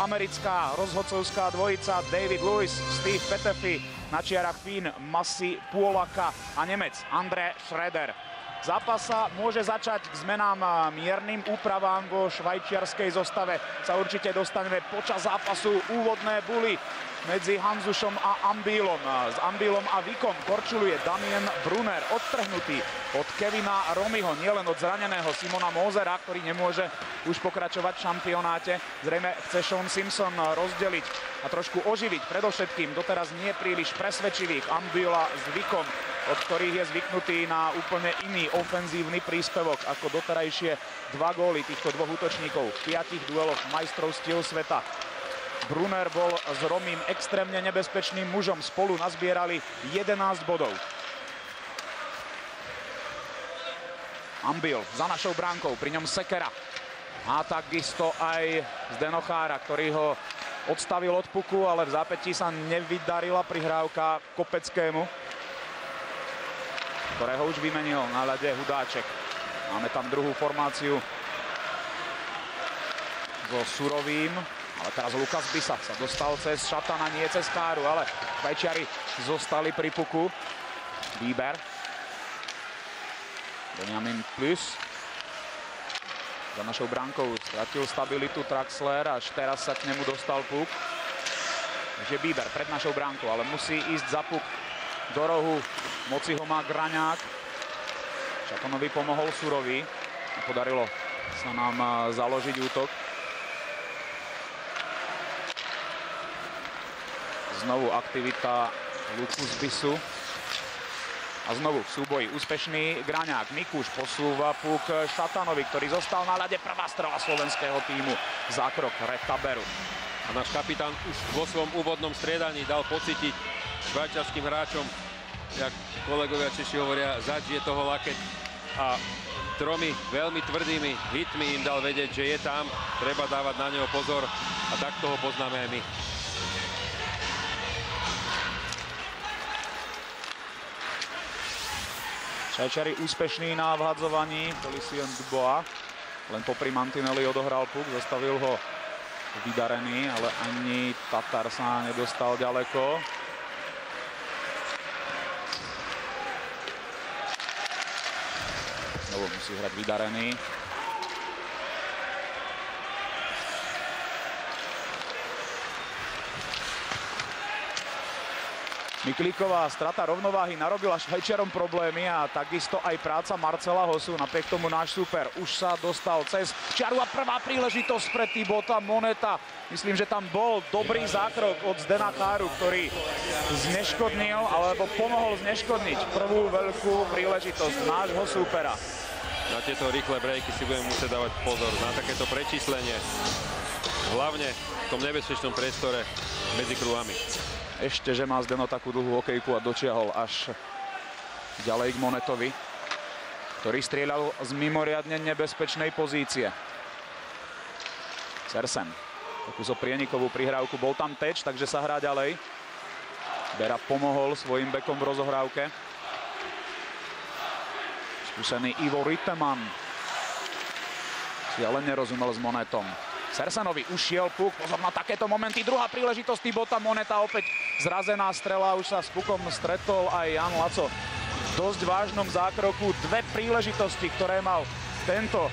americká rozhodcovská dvojica David Lewis, Steve Petefy, na čiarach Fín, Massi Puolaka a Nemec Andre Schroeder. Zápas sa môže začať k zmenám miernym úpravám vo švajčiarskej zostave. Sa určite dostaneme počas zápasu. Úvodné buly medzi Hanzušom a Ambílom. S Ambílom a Vikom korčuluje Damien Brunner, odtrhnutý od Kevina Romyho, nielen od zraneného Simona Mosera, ktorý nemôže už pokračovať v šampionáte. Zrejme chce Sean Simpson rozdeliť a trošku oživiť predovšetkým doteraz nie príliš presvedčivých Ambíla s Vikom, od ktorých je zvyknutý na úplne iný ofenzívny príspevok ako doterajšie 2 góly týchto dvoch útočníkov v 5 dueloch majstrovstiev sveta. Brunner bol s Romym extrémne nebezpečným mužom. Spolu nazbierali 11 bodov. Ambíl za našou bránkou, pri ňom Sekera. A takisto aj Zdeno Chára, ktorý ho odstavil od puku, ale v zápätí sa nevydarila prihrávka Kopeckému, ktorého už vymenil na ľade Hudáček. Máme tam druhú formáciu so Surovým. Ale teraz Lukas Bisa sa dostal cez Šatana, nie cez Cháru, ale Švajčiari zostali pri puku. Bieber. Benjamin Plus. Za našou bránkou stratil stabilitu Traxler, až teraz sa k nemu dostal puk. Takže Bieber pred našou bránkou, ale musí ísť za puk do rohu. Moci ho má Graňák. Šatanovi pomohol Surový. Podarilo sa nám založiť útok. Znovu aktivita Lukas Bisu. A znovu v súboji úspešný Graňák. Mikuš posúva puk Šatanovi, ktorý zostal na ľade. Prvá strela slovenského tímu. Zákrok Retaberu. A náš kapitán už vo svojom úvodnom striedaní dal pocítiť švajčiarským hráčom, jak kolegovia Češi hovoria, zadžie toho lakeť. A 3 veľmi tvrdými hitmi im dal vedieť, že je tam. Treba dávať na neho pozor. A takto ho poznáme aj my. Švajčiari úspešný na vhadzovaní. Felicien Dubois len popri mantineli odohral puk, zastavil ho Vydarený, ale ani Tatar sa nedostal ďaleko. Znovu musí hrať Vydarený. Miklíková strata rovnováhy narobila Švajčiarom problémy a takisto aj práca Marcela Hosu. Napriek tomu náš super už sa dostal cez čiaru a prvá príležitosť pre Thibauta Moneta. Myslím, že tam bol dobrý zákrok od Zdena Cháru, ktorý zneškodnil alebo pomohol zneškodniť prvú veľkú príležitosť nášho supera. Na tieto rýchle breaky si budeme musieť dávať pozor, na takéto prečíslenie. Hlavne v tom nebezpečnom priestore medzi kruhami. Ešte, že má Zdeno takú dlhú hokejku a dočiahol až ďalej k Monetovi, ktorý strieľal z mimoriadne nebezpečnej pozície. Sersen. Takú zo prienikovú prihrávku. Bol tam teč, takže sa hrá ďalej. Bera pomohol svojim bekom v rozohrávke. Skúsený Ivo Rittemann si ale nerozumel s Monetom. Sersenovi ušiel puk, pozor na takéto momenty, druhá príležitosť Thibauta Moneta, opäť zrazená strela, už sa s pukom stretol aj Jan Laco. V dosť vážnom zákroku, 2 príležitosti, ktoré mal tento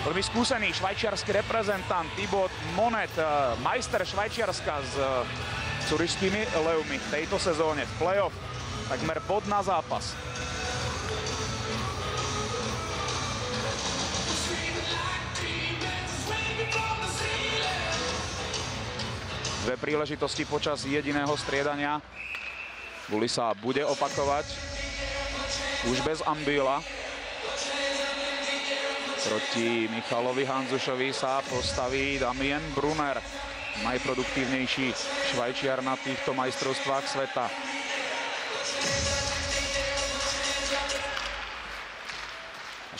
veľmi skúsený švajčiarsky reprezentant Thibaut Monet, majster Švajčiarska s curišskými Levmi v tejto sezóne v play-off, takmer bod na zápas. Dve príležitosti počas jediného striedania. Buly sa bude opakovať. Už bez Ambíla. Proti Michalovi Hanzušovi sa postaví Damien Brunner. Najproduktívnejší Švajčiar na týchto majstrovstvách sveta.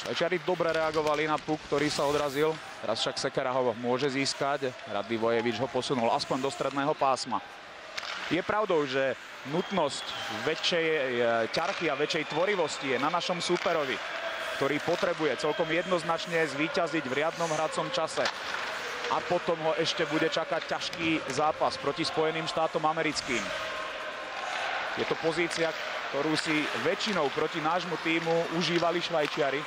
Švajčiari dobre reagovali na puk, ktorý sa odrazil. Teraz však Sekera ho môže získať. Radivojevič ho posunul aspoň do stredného pásma. Je pravdou, že nutnosť väčšej ťarchy a väčšej tvorivosti je na našom súperovi, ktorý potrebuje celkom jednoznačne zvíťaziť v riadnom hracom čase. a potom ho ešte bude čakať ťažký zápas proti Spojeným štátom americkým. Je to pozícia, ktorú si väčšinou proti nášmu tímu užívali Švajčiari.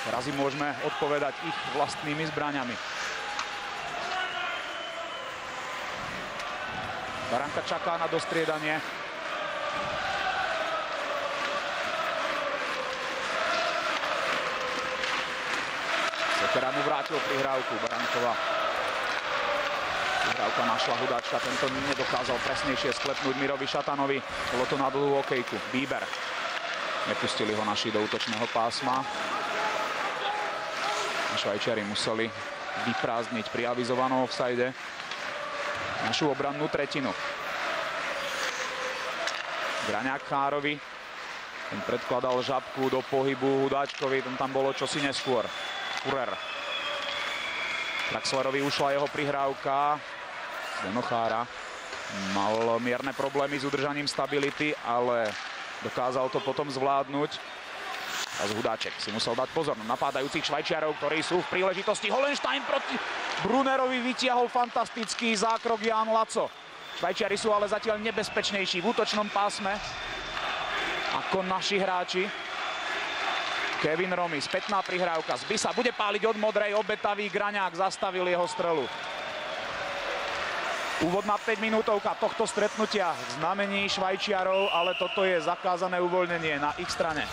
Teraz im môžeme odpovedať ich vlastnými zbraňami. Baranka čaká na dostriedanie. Sekera mu vrátil prihrávku. Baranková. Prihrávka našla Hudáčka. Tento nedokázal presnejšie sklepnúť Mirovi Šatanovi. Bolo to na dlhú okejku. Bieber. Nepustili ho naši do útočného pásma. Švajčiari museli vyprázdniť pri avizovanom offside našu obrannú tretinu. Graňák Chárovi. Ten predkladal žabku do pohybu Hudáčkovi. Tam bolo čosi neskôr. Kurer. Traxlerovi ušla jeho prihrávka. Zdeno Chára mal mierne problémy s udržaním stability, ale dokázal to potom zvládnuť. A Hudáček si musel dať pozor na napádajúcich Švajčiarov, ktorí sú v príležitosti. Hohenstein proti Brunerovi vytiahol fantastický zákrok Jan Laco. Švajčiari sú ale zatiaľ nebezpečnejší v útočnom pásme ako naši hráči. Kevin Romy, spätná prihrávka. Zbysa bude páliť od modrej, obetavý Graňák zastavil jeho strelu. Úvodná 5-minútovka tohto stretnutia v znamení Švajčiarov, ale toto je zakázané uvoľnenie na ich strane.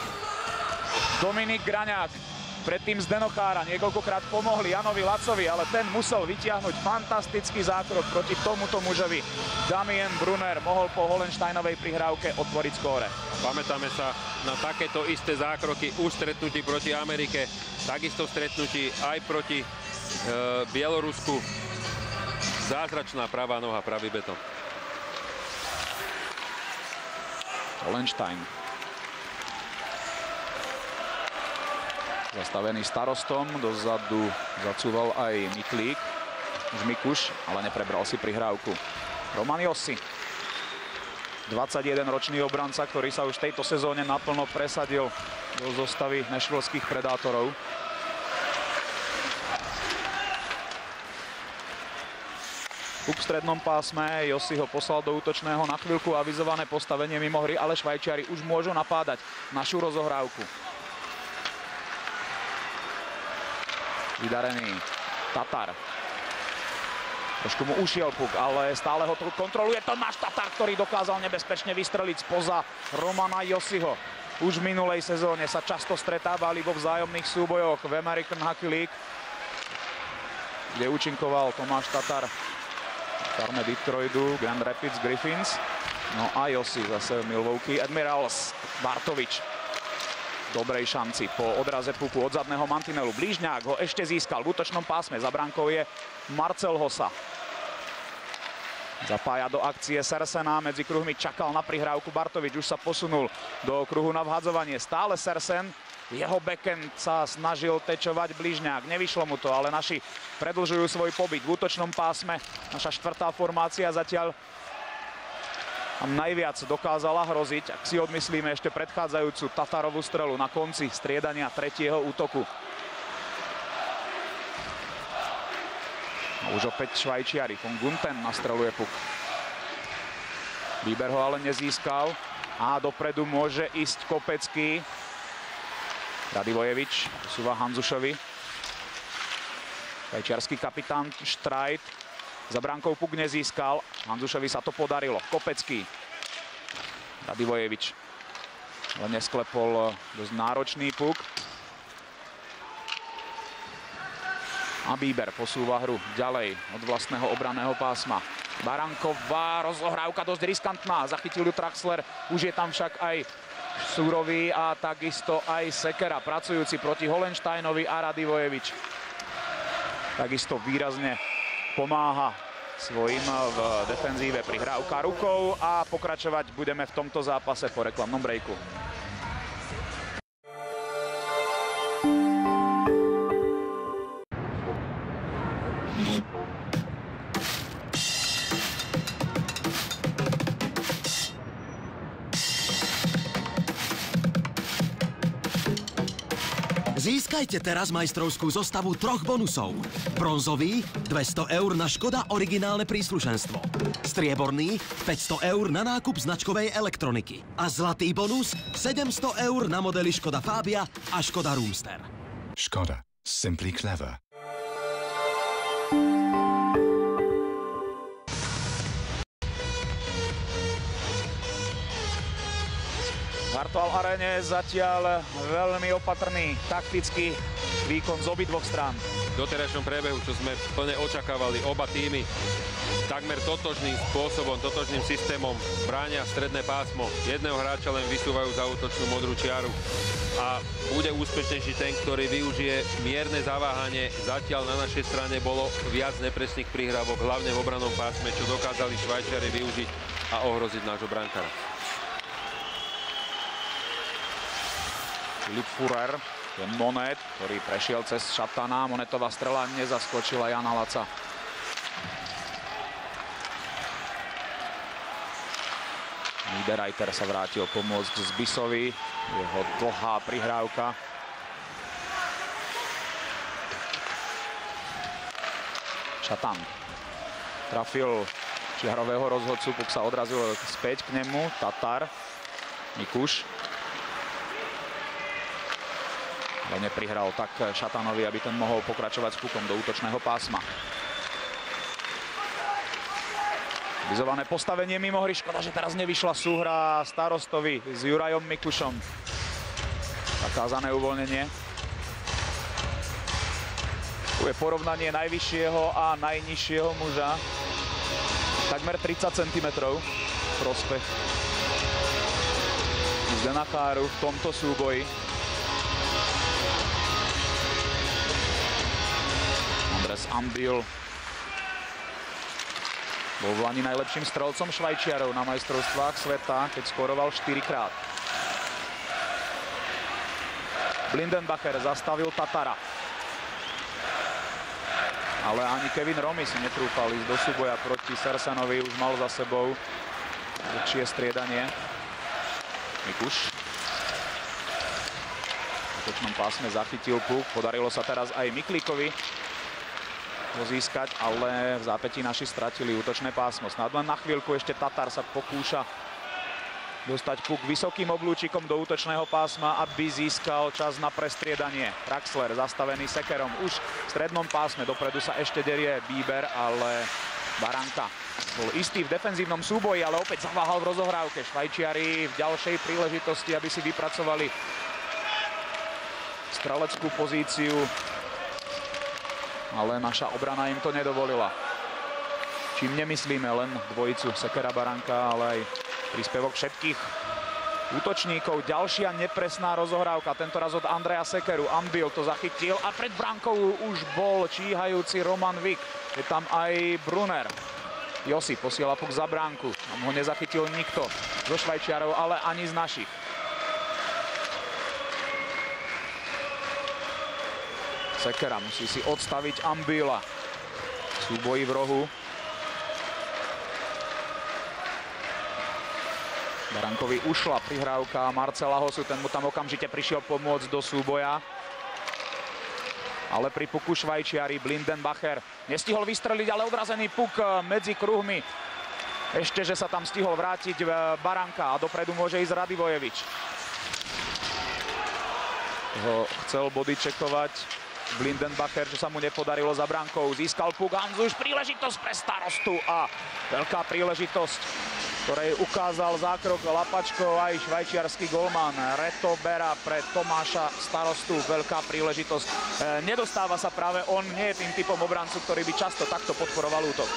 Dominik Graňák, predtým Zdeno Chára niekoľkokrát pomohli Janovi Lacovi, ale ten musel vytiahnuť fantastický zákrok proti tomuto mužovi. Damien Brunner mohol po Hohensteinovej prihrávke otvoriť skóre. Pamätáme sa na takéto isté zákroky už stretnutí proti Amerike, takisto stretnutí aj proti Bielorusku. Zázračná pravá noha, pravý betón. Hohenstein. Zastavený starostom, dozadu zacúval aj Miklík, Mikuš, ale neprebral si prihrávku. Roman Josi, 21-ročný obranca, ktorý sa už v tejto sezóne naplno presadil do zostavy nešvilských predátorov. Puk v strednom pásme, Josi ho poslal do útočného, na chvíľku avizované postavenie mimo hry, ale Švajčiari už môžu napádať našu rozohrávku. Vydarený Tatar. Trošku mu ušiel puk, ale stále ho kontroluje Tomáš Tatar, ktorý dokázal nebezpečne vystreliť spoza Romana Josiho. Už v minulej sezóne sa často stretávali vo vzájomných súbojoch v American Hockey League, kde účinkoval Tomáš Tatar v farme Detroitu, Grand Rapids Griffins. No a Josi zase Milwaukee Admirals. Bartovič. Dobrej šanci po odraze puku od zadného mantinelu. Blížňák ho ešte získal v útočnom pásme. Za brankou je Marcel Hossa. Zapája do akcie Sersena. Medzi kruhmi čakal na prihrávku Bartovič. Už sa posunul do kruhu na vhadzovanie. Stále Sersen. Jeho backhand sa snažil tečovať Blížňák. Nevyšlo mu to, ale naši predĺžujú svoj pobyt v útočnom pásme. Naša štvrtá formácia zatiaľ najviac dokázala hroziť, ak si odmyslíme ešte predchádzajúcu Tatarovú strelu na konci striedania tretieho útoku. A už opäť Švajčiari. Von Gunten nastreluje puk. Bieber ho ale nezískal a dopredu môže ísť Kopecký. Radivojevič posúva Hanzušovi. Švajčiarsky kapitán Štrajt. Za bránkou puk nezískal. Hanzušovi sa to podarilo. Kopecký. Radivojevič. Ale nesklepol dosť náročný puk. A Bieber posúva hru ďalej od vlastného obranného pásma. Baranková rozohrávka dosť riskantná. Zachytil ju Traxler. Už je tam však aj Surový a takisto aj Sekera. Pracujúci proti Hohensteinovi a Radivojevič. Takisto výrazne pomáha svojim v defenzíve. Prihrávka rukou a pokračovať budeme v tomto zápase po reklamnom breaku. Získajte teraz majstrovskú zostavu 3 bonusov. Bronzový 200 € na Škoda originálne príslušenstvo. Strieborný 500 € na nákup značkovej elektroniky. A zlatý bonus 700 € na modely Škoda Fabia a Škoda Roomster. Škoda. Simply clever. V Hartwall Arene zatiaľ veľmi opatrný taktický výkon z obidvoch strán. V doterajšom priebehu, čo sme plne očakávali, oba týmy takmer totožným spôsobom, totožným systémom bránia stredné pásmo. Jedného hráča len vysúvajú za útočnú modrú čiaru a bude úspešnejší ten, ktorý využije mierne zaváhanie. Zatiaľ na našej strane bolo viac nepresných prihrávok, hlavne v obranom pásme, čo dokázali Švajčiari využiť a ohroziť nášho brankára. Filip Führer, ten Monet, ktorý prešiel cez Šatana. Monetová strela nezaskočila Jana Laca. Niederreiter sa vrátil pomôcť Zbisovi. Jeho dlhá prihrávka. Šatan trafil čiarového rozhodcu, puk sa odrazil späť k nemu. Tatar, Mikuš. Ale neprihral tak Šatanovi, aby ten mohol pokračovať s pukom do útočného pásma. Vizované postavenie mimo hry. Škoda, že teraz nevyšla súhra Starostovi s Jurajom Mikušom. Zakázané uvoľnenie. Tu je porovnanie najvyššieho a najnižšieho muža. Takmer 30 cm. Prospech Zdena Cháru v tomto súboji. Andres Ambil bol v lani najlepším strelcom Švajčiarov na majstrovstvách sveta, keď skóroval 4-krát. Blindenbacher zastavil Tatara. Ale ani Kevin Romy si netrúfal ísť do súboja proti Sersenovi, už mal za sebou väčšie striedanie. Mikuš v útočnom pásme zachytil puk, podarilo sa teraz aj Miklíkovi ho získať, ale v zápätí naši stratili útočné pásmo. Snad len na chvíľku ešte Tatar sa pokúša dostať puk vysokým oblúčikom do útočného pásma, aby získal čas na prestriedanie. Traxler zastavený sekerom už v strednom pásme. Dopredu sa ešte derie Bíber, ale Baranka bol istý v defenzívnom súboji, ale opäť zaváhal v rozohrávke. Švajčiari v ďalšej príležitosti, aby si vypracovali streleckú pozíciu, ale naša obrana im to nedovolila. Čím nemyslíme len dvojicu Sekera Baranka, ale aj príspevok všetkých útočníkov. Ďalšia nepresná rozohrávka, tentoraz od Andreja Sekeru. Ambil to zachytil a pred brankou už bol číhajúci Roman Vik. Je tam aj Brunner. Josi posiela puk za bránku. Tam ho nezachytil nikto zo Švajčiarov, ale ani z našich. Sekera musí si odstaviť Ambila. Súboji v rohu. Barankovi ušla prihrávka Marcela Hosu, ten mu tam okamžite prišiel pomôcť do súboja. Ale pri puku Švajčiari Blindenbacher nestihol vystreliť, ale odrazený puk medzi kruhmi. Ešte, že sa tam stihol vrátiť Baranka a dopredu môže ísť Radivojevič. Ho chcel body čekovať Blindenbacher, čo sa mu nepodarilo za bránkou. Získal puk Hanzuš, príležitosť pre Starostu a veľká príležitosť, ktorej ukázal zákrok Lapačkov aj švajčiarsky golman Reto Bera pre Tomáša Starostu. Veľká príležitosť. Nedostáva sa práve on, nie je tým typom obrancu, ktorý by často takto podporoval útok.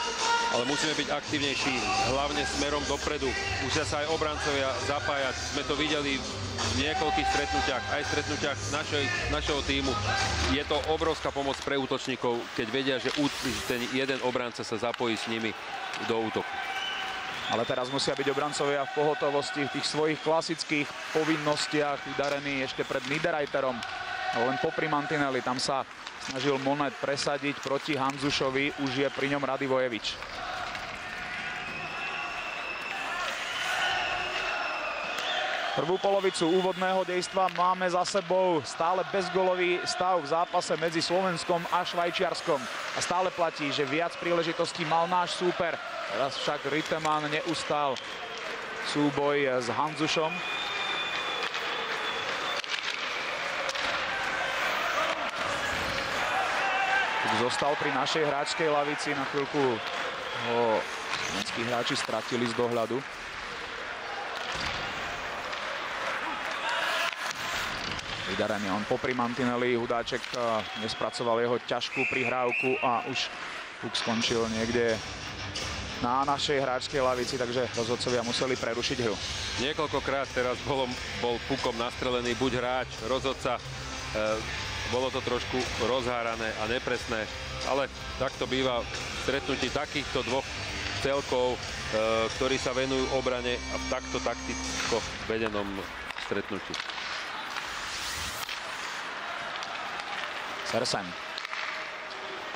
Ale musíme byť aktívnejší, hlavne smerom dopredu. Musia sa aj obrancovia zapájať. Sme to videli v niekoľkých stretnutiach, aj v stretnutiach našeho tímu. Je to obrovská pomoc pre útočníkov, keď vedia, že ten jeden obranca sa zapojí s nimi do útoku. Ale teraz musia byť obrancovia v pohotovosti, v tých svojich klasických povinnostiach, udarení ešte pred Niederreiterom. Len popri mantineli, tam sa snažil Monet presadiť proti Hanzušovi, už je pri ňom Radivojevič. Prvú polovicu úvodného dejstva máme za sebou, stále bezgolový stav v zápase medzi Slovenskom a Švajčiarskom. A stále platí, že viac príležitostí mal náš súper. Teraz však Reutemann neustál súboj s Handzušom. Zostal pri našej hráčskej lavici, na chvíľku ho slovenskí hráči stratili z dohľadu. Vydarený on popri mantineli, Hudáček nespracoval jeho ťažkú prihrávku a už puk skončil niekde na našej hráčskej lavici, takže rozhodcovia museli prerušiť hru. Niekoľkokrát teraz bol pukom nastrelený buď hráč, rozhodca. Bolo to trošku rozhárané a nepresné, ale takto býva v stretnutí takýchto dvoch celkov, ktorí sa venujú obrane a v takto takticko vedenom stretnutí. Sersen.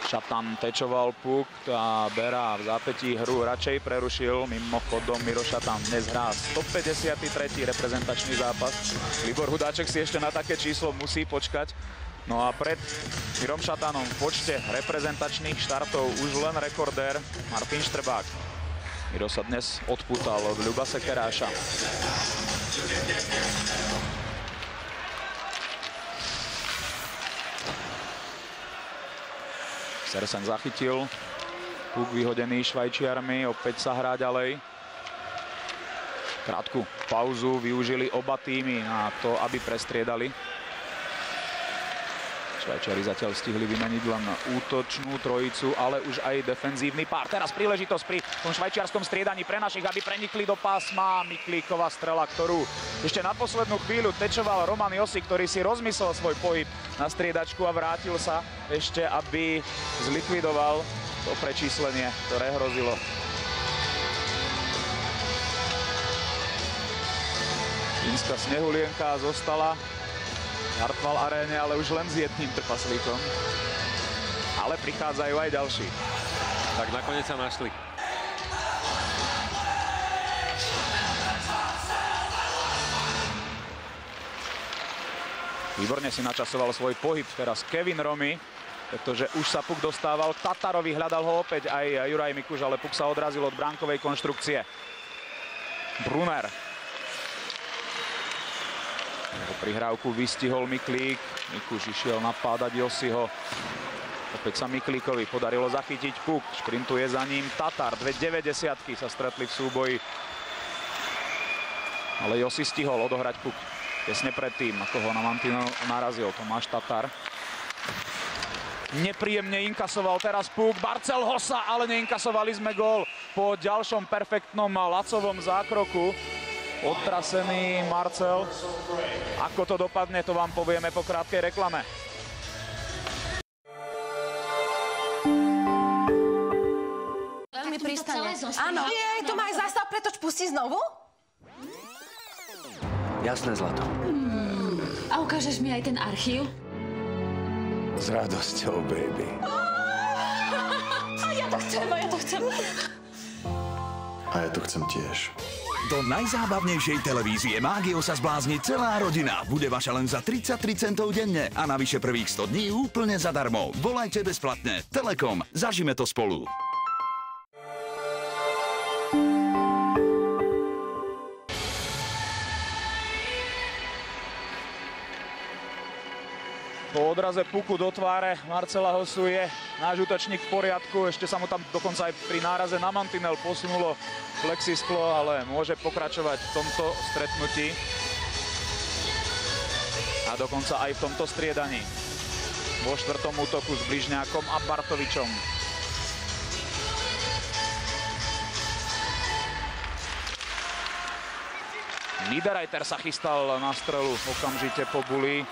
Šatan tečoval puk a Bera v zápätí hru radšej prerušil. Mimochodom Miro Šatan dnes hrá 153. reprezentačný zápas. Libor Hudáček si ešte na také číslo musí počkať. No a pred Mirom Šatanom v počte reprezentačných štartov už len rekordér Martin Štrbák. Miro sa dnes odpútal od Ľuba Sekeráša. Sersen zachytil. Puk vyhodený Švajčiarmi. Opäť sa hrá ďalej. Krátku pauzu využili oba týmy na to, aby prestriedali. Švajčiari zatiaľ stihli vymeniť len útočnú trojicu, ale už aj defenzívny pár. Teraz príležitosť pri tom švajčiarskom striedaní pre našich, aby prenikli do pásma. Miklíková strela, ktorú ešte na poslednú chvíľu tečoval Roman Josi, ktorý si rozmyslel svoj pohyb na striedačku a vrátil sa ešte, aby zlikvidoval to prečíslenie, ktoré hrozilo. Fínska snehulienka zostala v Hartwall aréne, ale už len s jedným trpaslíkom. Ale prichádzajú aj ďalší. Tak nakoniec sa našli. Výborne si načasoval svoj pohyb teraz Kevin Romy, pretože už sa puk dostával k Tatarovi, hľadal ho opäť aj Juraj Mikuš, ale puk sa odrazil od bránkovej konštrukcie. Brunner. Prihrávku vystihol Miklík. Mikuš išiel napádať Josiho. Opäť sa Miklíkovi podarilo zachytiť puk. Šprintuje za ním Tatar. 2,90 sa stretli v súboji. Ale Josi stihol odohrať puk tesne predtým, ako ho na mantinel narazil Tomáš Tatar. Nepríjemne inkasoval teraz puk. Barcel Hossa, ale neinkasovali sme gól po ďalšom perfektnom Lacovom zákroku. Odtrasený Marcel. Ako to dopadne, to vám povieme po krátkej reklame. Veľmi pristane. Áno. Jej, to ma aj zastav, pretoč pustí znovu? Jasné, zlato. A ukážeš mi aj ten archív? S radosťou, baby. A ja to chcem. A ja to chcem tiež. Do najzábavnejšej televízie Mágio sa zblázni celá rodina. Bude vaša len za 33 centov denne a navyše prvých 100 dní úplne zadarmo. Volajte bezplatne. Telekom. Zažime to spolu. Po odraze puku do tváre Marcela Hossu je náš útočník v poriadku. Ešte sa mu tam dokonca aj pri náraze na mantinel posunulo plexisklo, ale môže pokračovať v tomto stretnutí. A dokonca aj v tomto striedaní. Vo štvrtom útoku s Bližňákom a Bartovičom. Niederreiter sa chystal na strelu okamžite po buli.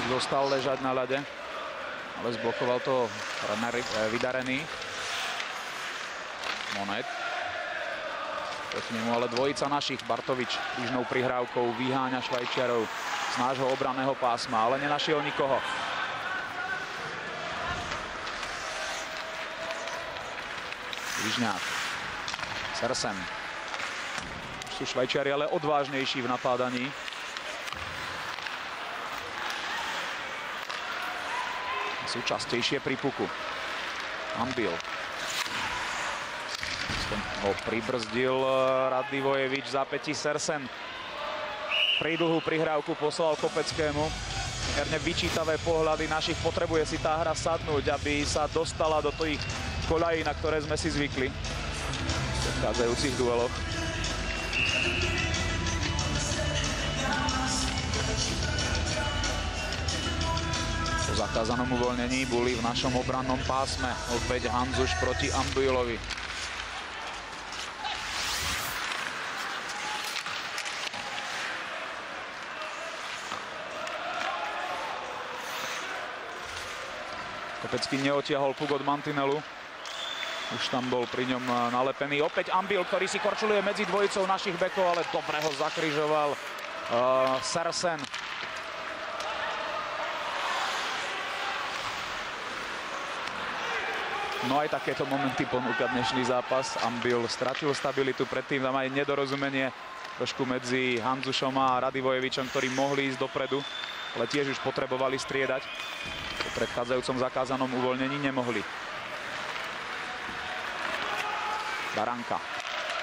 Zostal ležať na ľade, ale zblokoval to Vydarený. Monet. Proti nemu ale dvojica našich. Bartovič krížnou prihrávkou vyháňa Švajčiarov z nášho obranného pásma, ale nenašiel nikoho. Bližňák. Sersen. Sú Švajčiari ale odvážnejší v napádaní. Sú častejšie pri puku. Ambil. Ho pribrzdil Radivojevič v zápätí Sersen. Prídlhú prihrávku poslal Kopeckému. Herne vyčítavé pohľady našich. Potrebuje si tá hra sadnúť, aby sa dostala do tých koľají, na ktoré sme si zvykli v predchádzajúcich dueloch. Po zakázanom uvoľnení boli v našom obrannom pásme. Opäť Hanzuš proti Ambilovi. Kopecký neotiahol puk od mantinelu. Už tam bol pri ňom nalepený. Opäť Ambil, ktorý si korčuluje medzi dvojicou našich bekov, ale dobre ho zakrižoval Sersen. No aj takéto momenty ponúka dnešný zápas. Ambil stratil stabilitu, predtým tam aj nedorozumenie trošku medzi Hanzušom a Radivojevičom, ktorí mohli ísť dopredu, ale tiež už potrebovali striedať. Po predchádzajúcom zakázanom uvoľnení nemohli. Baranka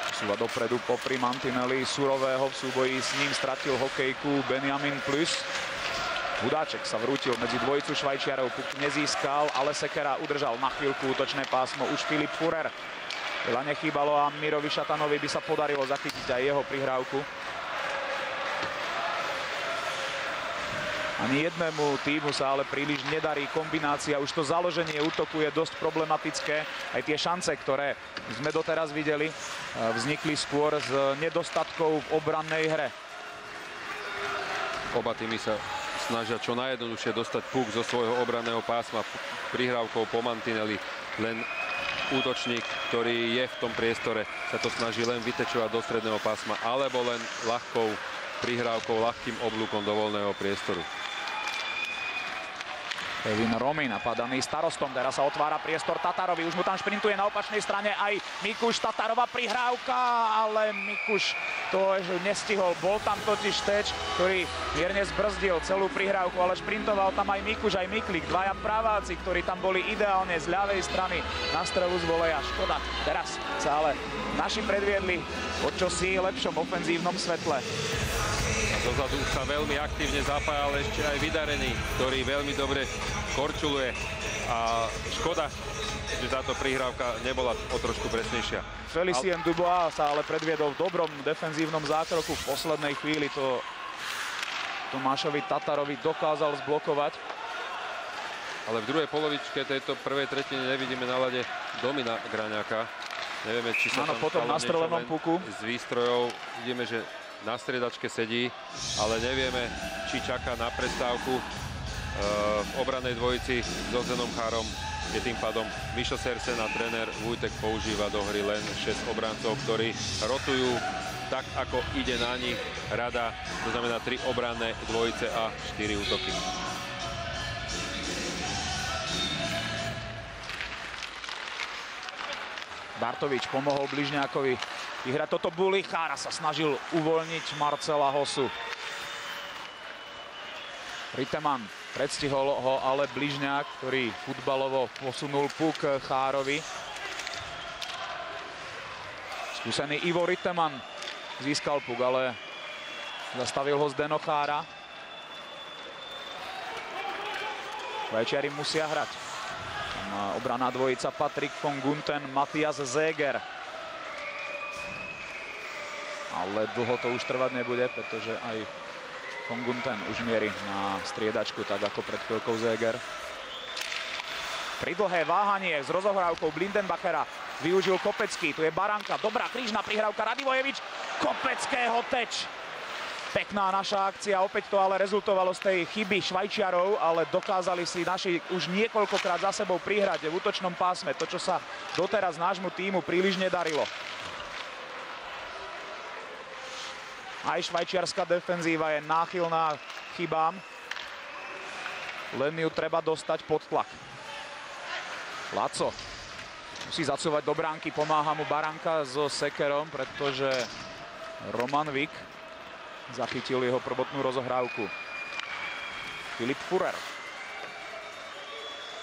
posúva dopredu popri mantineli Surového. V súboji s ním stratil hokejku Benjamin Plus. Hudáček sa vrútil medzi dvojicu Švajčiarov, puk nezískal, ale Sekera udržal na chvíľku útočné pásmo. Už Filip Furer. Veľa nechýbalo a Mirovi Šatanovi by sa podarilo zachytiť aj jeho prihrávku. Ani jednému týmu sa ale príliš nedarí kombinácia. Už to založenie útoku je dosť problematické. Aj tie šance, ktoré sme doteraz videli, vznikli skôr z nedostatkov v obrannej hre. Oba týmy sa snažia čo najjednoduchšie dostať puk zo svojho obranného pásma prihrávkou po mantineli. Len útočník, ktorý je v tom priestore, sa to snaží len vytečovať do stredného pásma alebo len ľahkou prihrávkou, ľahkým oblúkom do voľného priestoru. Kevin Romy napadaný Starostom. Teraz sa otvára priestor Tatarovi. Už mu tam šprintuje na opačnej strane aj Mikuš. Tatarová prihrávka, ale Mikuš to nestihol. Bol tam totiž Teč, ktorý mierne zbrzdil celú prihrávku, ale šprintoval tam aj Mikuš, aj Miklik. Dvaja praváci, ktorí tam boli ideálne z ľavej strany na strelu z voleja. Škoda. Teraz sa ale naši predviedli o čosi lepšom ofenzívnom svetle. Dozadu sa veľmi aktívne zapájal ešte aj Vydarený, ktorý veľmi dobre korčuluje. A škoda, že táto prihrávka nebola o trošku presnejšia. Felicien Dubois sa ale predviedol v dobrom defenzívnom zákroku. V poslednej chvíli to Tomášovi Tatarovi dokázal zblokovať. Ale v druhej polovičke tejto prvej tretiny nevidíme na ľade Domina Graňáka. Nevieme, či sa tam potom na strelenom puku z výstrojov. Vidíme, že na striedačke sedí, ale nevieme, či čaká na prestávku v obranej dvojici so Zenom Chárom, kde tým pádom Mišo Sersen a tréner Vujtek používa do hry len 6 obrancov, ktorí rotujú tak, ako ide na nich rada, to znamená 3 obranné dvojice a 4 útoky. Bartovič pomohol bližňákovi vyhrať toto buli. Chára sa snažil uvoľniť Marcela Hosu. Riteman predstihol ho ale bližňák, ktorý futbalovo posunul puk Chárovi. Skúsený Ivo Riteman získal puk, ale zastavil ho Zdeno Chára. Švajčiari musia hrať. Obraná dvojica Patrik von Gunten, Matias Zeger. Ale dlho to už trvať nebude, pretože aj von Gunten už mierí na striedačku, tak ako pred chvíľkou Zeger. Pridlhé váhanie s rozohrávkou Blindenbachera využil Kopecký. Tu je Baranka, dobrá krížna prihrávka Radivojevič. Kopeckého Teč. Pekná naša akcia, opäť to ale rezultovalo z tej chyby Švajčiarov, ale dokázali si naši už niekoľkokrát za sebou prihrať v útočnom pásme. To, čo sa doteraz nášmu tímu príliš nedarilo. Aj švajčiarska defenzíva je náchylná chybám. Len ju treba dostať pod tlak. Laco musí zacúvať do bránky, pomáha mu Baranka so Sekerom, pretože Roman Vik zachytil jeho prvotnú rozohrávku. Filip Furer.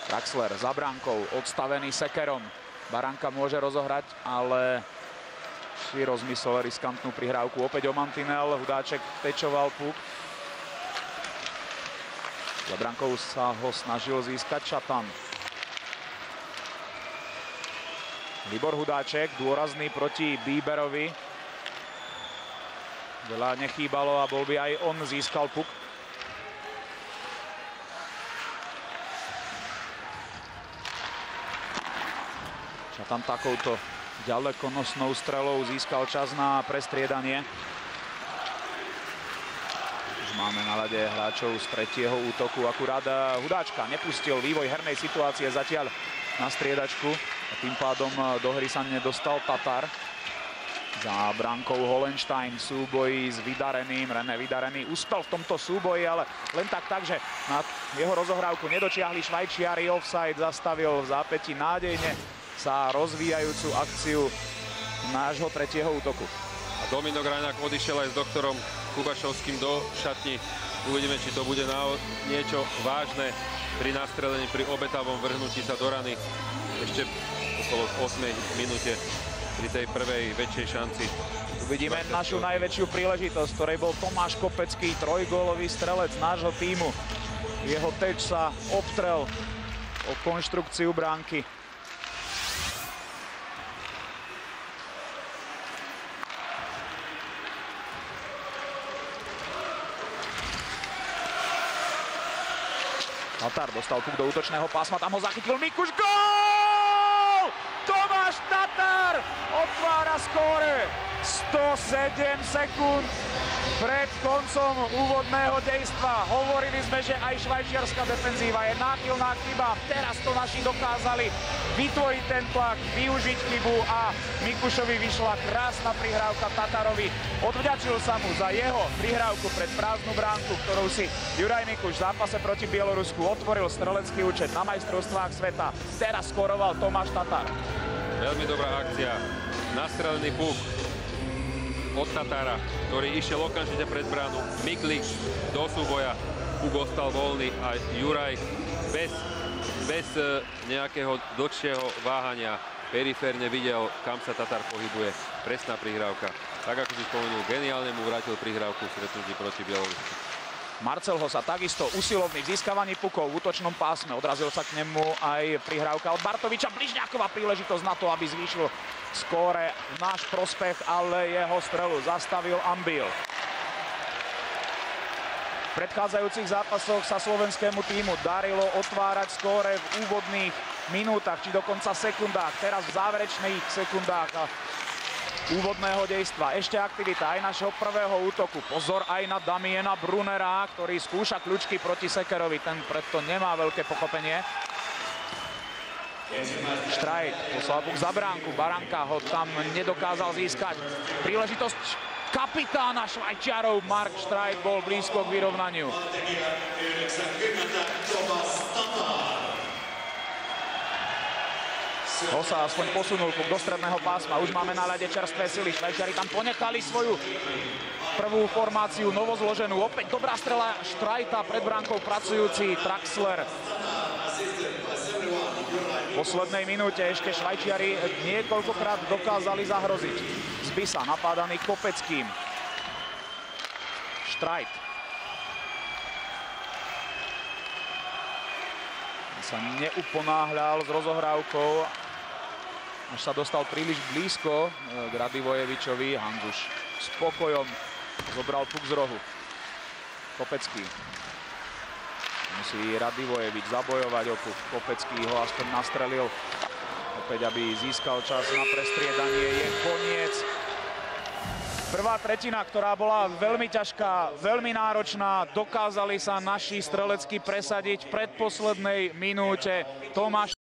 Traxler za bránkou, odstavený sekerom. Baranka môže rozohrať, ale si rozmyslel riskantnú prihrávku. Opäť o mantinel, Hudáček tečoval puk. Za bránkou sa ho snažil získať Čatan. Libor Hudáček, dôrazný proti Bíberovi. Veľa nechýbalo a bol by aj on získal puk. Čatan takouto ďalekonosnou strelou získal čas na prestriedanie. Už máme na ľade hráčov z tretieho útoku. Akurát Hudáčka nepustil vývoj hernej situácie zatiaľ na striedačku. A tým pádom do hry sa nedostal Tatar. Za bránkou Holenstein v súboji s Vydareným. René Vydarený uspel v tomto súboji, ale len tak, že na jeho rozohrávku nedočiahli Švajčiari. Offside zastavil v zápäti nádejne sa rozvíjajúcu akciu nášho tretieho útoku. A Domino Grajnák odišiel aj s doktorom Kubašovským do šatni. Uvidíme, či to bude niečo vážne pri nastrelení, pri obetavom vrhnutí sa do rany. Ešte okolo 8. minúte pri tej prvej väčšej šanci. Uvidíme našu najväčšiu príležitosť, ktorej bol Tomáš Kopecký, trojgólový strelec nášho tímu. Jeho teč sa obtrel o konštrukciu bránky. Tatar dostal puk do útočného pásma, tam ho zachytil Mikuš. Gól! Tomáš Tatar otvára skóre. 107 sekúnd pred koncom úvodného dejstva. Hovorili sme, že aj švajčiarska defenzíva je náchylná k chybám. Teraz to naši dokázali vytvoriť ten tlak, využiť chybu a Mikušovi vyšla krásna prihrávka Tatarovi. Odvďačil sa mu za jeho prihrávku pred prázdnu bránku, ktorou si Juraj Mikuš v zápase proti Bielorusku otvoril strelecký účet na majstrovstvách sveta. Teraz skoroval Tomáš Tatar. Veľmi dobrá akcia. Nastrelený puk od Tatara, ktorý išiel okamžite pred bránu. Miklik do súboja. Puk ostal voľný a Juraj bez nejakého dlhšieho váhania periférne videl, kam sa Tatar pohybuje. Presná prihrávka. Tak ako si spomenul, geniálne mu vrátil prihrávku v stretnutí proti Bielorusku. Marcel Hosa takisto usilovný v získavaní pukov v útočnom pásme. Odrazil sa k nemu aj prihrávka od Bartoviča. Bližňáková príležitosť na to, aby zvýšil skóre v náš prospech, ale jeho strelu zastavil Ambil. V predchádzajúcich zápasoch sa slovenskému tímu darilo otvárať skóre v úvodných minútach, či dokonca sekundách. Teraz v záverečných sekundách úvodného dejstva. Ešte aktivita aj našeho prvého útoku. Pozor aj na Damiena Brunera, ktorý skúša kľúčky proti Sekerovi. Ten preto nemá veľké pochopenie. Štrajt poslal puk za bránku. Baranka ho tam nedokázal získať. Príležitosť kapitána Švajčiarov Mark Štrajt bol blízko k vyrovnaniu. Hosa aspoň posunul puk do stredného pásma. Už máme na ľade čerstvé sily. Švajčiari tam ponechali svoju prvú formáciu novozloženú. Opäť dobrá strela Štrajta, pred bránkou pracujúci Traxler. V poslednej minúte ešte Švajčiari niekoľkokrát dokázali zahroziť. Zbisa napádaný Kopeckým. Štrajt. Sa neuponáhľal s rozohrávkou, až sa dostal príliš blízko k Radivojevičovi. Hanzuš s pokojom zobral puk z rohu. Kopecký. Musí Radivojevič zabojovať o puk. Kopecký ho aspoň nastrelil. Opäť, aby získal čas na prestriedanie. Je koniec. Prvá tretina, ktorá bola veľmi ťažká, veľmi náročná. Dokázali sa naši strelecky presadiť v predposlednej minúte. Tomáš